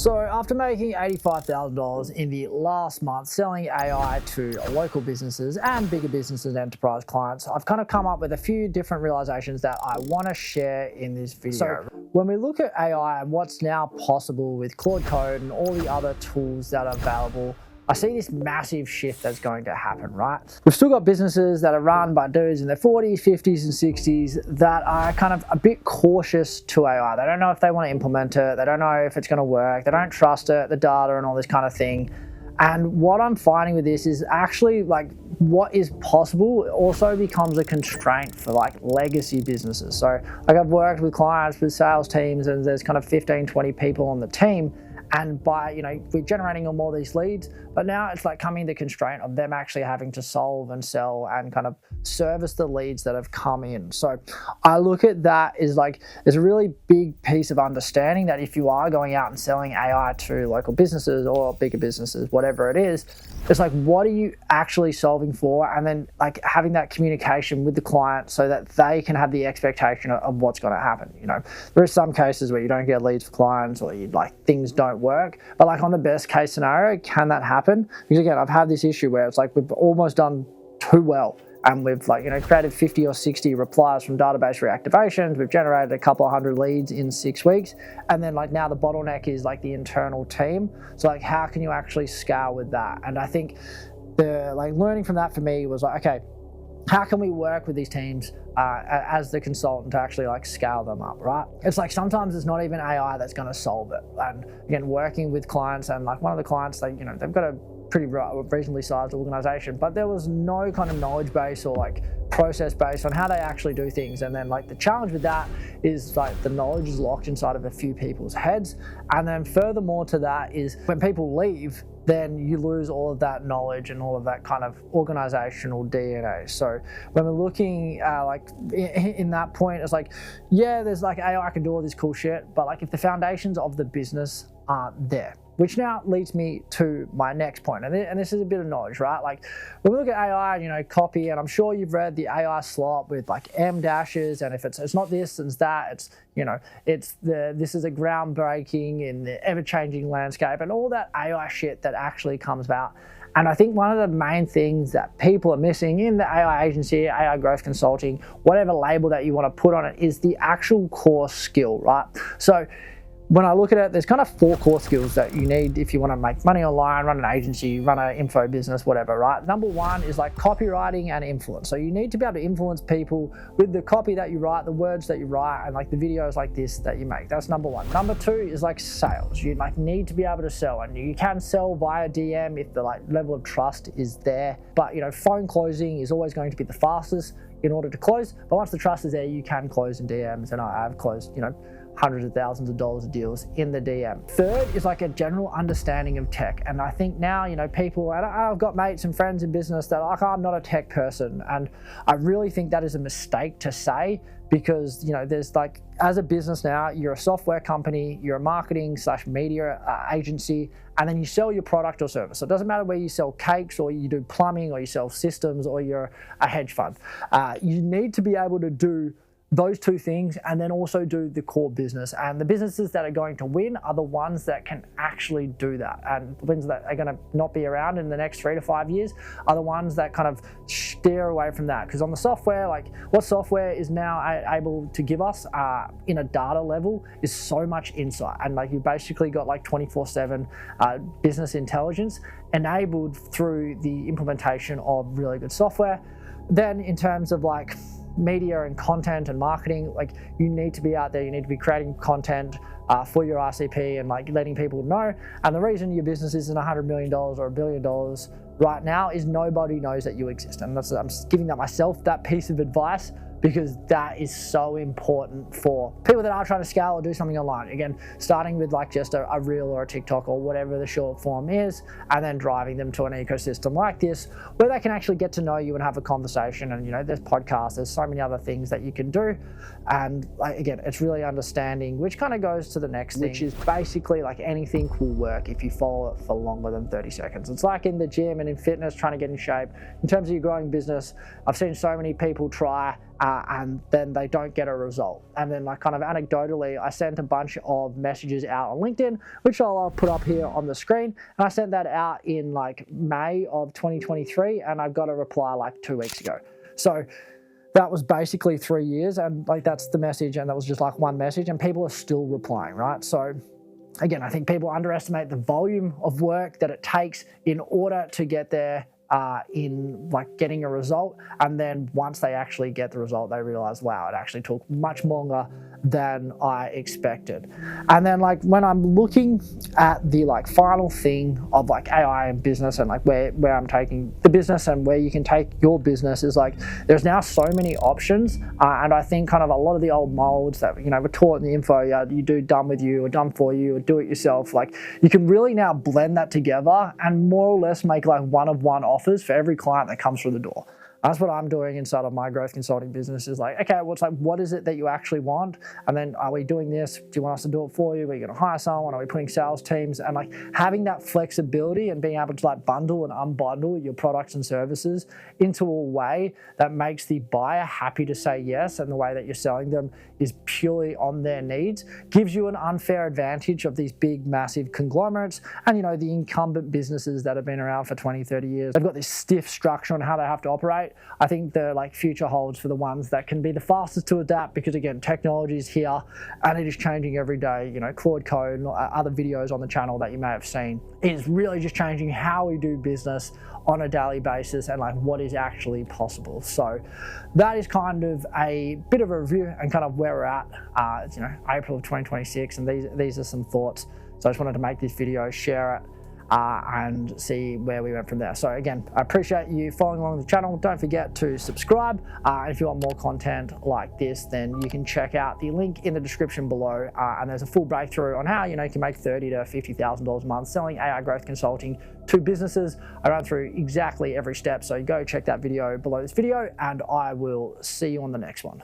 So after making $85,000 in the last month selling AI to local businesses and bigger businesses and enterprise clients, I've kind of come up with a few different realizations that I want to share in this video. So when we look at AI and what's now possible with Claude Code and all the other tools that are available, I see this massive shift that's going to happen, right? We've still got businesses that are run by dudes in their 40s, 50s, and 60s that are kind of a bit cautious to AI. They don't know if they want to implement it. They don't know if it's going to work. They don't trust it, the data and all this kind of thing. And what I'm finding with this is actually like what is possible also becomes a constraint for like legacy businesses. So like I've worked with clients with sales teams and there's kind of 15, 20 people on the team. And by, we're generating all these leads, but now it's like coming the constraint of them actually having to solve and sell and kind of service the leads that have come in. So I look at that as like, there's a really big piece of understanding that if you are going out and selling AI to local businesses or bigger businesses, whatever it is, it's like, what are you actually solving for? And then like having that communication with the client so that they can have the expectation of what's going to happen. There are some cases where you don't get leads for clients or things don't work, but like on the best case scenario, can that happen? Because again, I've had this issue where it's like we've almost done too well and we've created 50 or 60 replies from database reactivations. We've generated a couple of hundred leads in 6 weeks. And then now the bottleneck is the internal team. So how can you actually scale with that? And I think the learning from that for me was okay, how can we work with these teams as the consultant to actually scale them up, right? It's sometimes it's not even AI that's going to solve it. And again, working with clients and one of the clients, they've got a pretty reasonably sized organization, but there was no kind of knowledge base or process base on how they actually do things. And then the challenge with that is the knowledge is locked inside of a few people's heads. And then furthermore to that is when people leave, then you lose all of that knowledge and all of that kind of organizational DNA. So when we're looking in that point, it's yeah, there's AI can do all this cool shit, but if the foundations of the business aren't there, which now leads me to my next point. And this is a bit of knowledge, right? When we look at AI, copy, and I'm sure you've read the AI slop with M dashes, and if it's not this, it's that, this is a groundbreaking in the ever-changing landscape and all that AI shit that actually comes about. And I think one of the main things that people are missing in the AI agency, AI growth consulting, whatever label that you want to put on it, is the actual core skill, right? So when I look at it, there's kind of 4 core skills that you need if you want to make money online, run an agency, run an info business, whatever, right? Number 1 is copywriting and influence. So you need to be able to influence people with the copy that you write, the words that you write, and the videos like this that you make. That's number 1. Number 2 is sales. You need to be able to sell, and you can sell via DM if the level of trust is there. But phone closing is always going to be the fastest in order to close. But once the trust is there, you can close in DMs, and I've closed, hundreds of thousands of dollars of deals in the DM. Third is a general understanding of tech. And I think now, people, and I've got mates and friends in business that are I'm not a tech person. And I really think that is a mistake to say because, there's as a business now, you're a software company, you're a marketing/media agency, and then you sell your product or service. So it doesn't matter whether you sell cakes or you do plumbing or you sell systems or you're a hedge fund. You need to be able to do those 2 things and then also do the core business. And the businesses that are going to win are the ones that can actually do that. And the ones that are going to not be around in the next 3 to 5 years are the ones that kind of steer away from that. Because on the software, what software is now able to give us in a data level is so much insight. And you basically got 24/7 business intelligence enabled through the implementation of really good software. Then in terms of media and content and marketing, you need to be out there, you need to be creating content for your RCP and letting people know. And the reason your business isn't $100 million or $1 billion right now is nobody knows that you exist. And I'm giving myself that piece of advice because that is so important for people that are trying to scale or do something online. Again, starting with just a reel or a TikTok or whatever the short form is, and then driving them to an ecosystem like this, where they can actually get to know you and have a conversation. And there's podcasts, there's so many other things that you can do. And again, it's really understanding, which kind of goes to the next thing, which is basically anything will work if you follow it for longer than 30 seconds. It's like in the gym and in fitness, trying to get in shape. In terms of your growing business, I've seen so many people try and then they don't get a result. And then like kind of anecdotally, I sent a bunch of messages out on LinkedIn, which I'll put up here on the screen. And I sent that out in like May of 2023, and I got a reply like 2 weeks ago. So that was basically 3 years, and like that's the message, and that was just like one message, and people are still replying, right? So again, I think people underestimate the volume of work that it takes in order to get there in like getting a result, and then once they actually get the result, they realize, wow, it actually took much longer than I expected. And then like when I'm looking at the like final thing of like AI and business, and like where I'm taking the business and where you can take your business, is like there's now so many options, and I think kind of a lot of the old molds that were taught in the info, you do done with you or done for you or do it yourself, like you can really now blend that together and more or less make like one-of-one offers for every client that comes through the door. That's what I'm doing inside of my growth consulting business, is like, okay, what is it that you actually want? And then are we doing this? Do you want us to do it for you? Are you going to hire someone? Are we putting sales teams? And like having that flexibility and being able to like bundle and unbundle your products and services into a way that makes the buyer happy to say yes, and the way that you're selling them is purely on their needs, gives you an unfair advantage of these big, massive conglomerates and the incumbent businesses that have been around for 20, 30 years. They've got this stiff structure on how they have to operate. I think the like future holds for the ones that can be the fastest to adapt, because again, technology is here and it is changing every day. Claude Code and other videos on the channel that you may have seen is really just changing how we do business on a daily basis and like what is actually possible. So that is kind of a bit of a review and kind of where we're at. It's April of 2026, and these are some thoughts. So I just wanted to make this video, share it, and see where we went from there. So again, I appreciate you following along the channel. Don't forget to subscribe. If you want more content like this, then you can check out the link in the description below, and there's a full breakthrough on how you can make $30,000 to $50,000 a month selling AI growth consulting to businesses. I run through exactly every step, so go check that video below this video, and I will see you on the next one.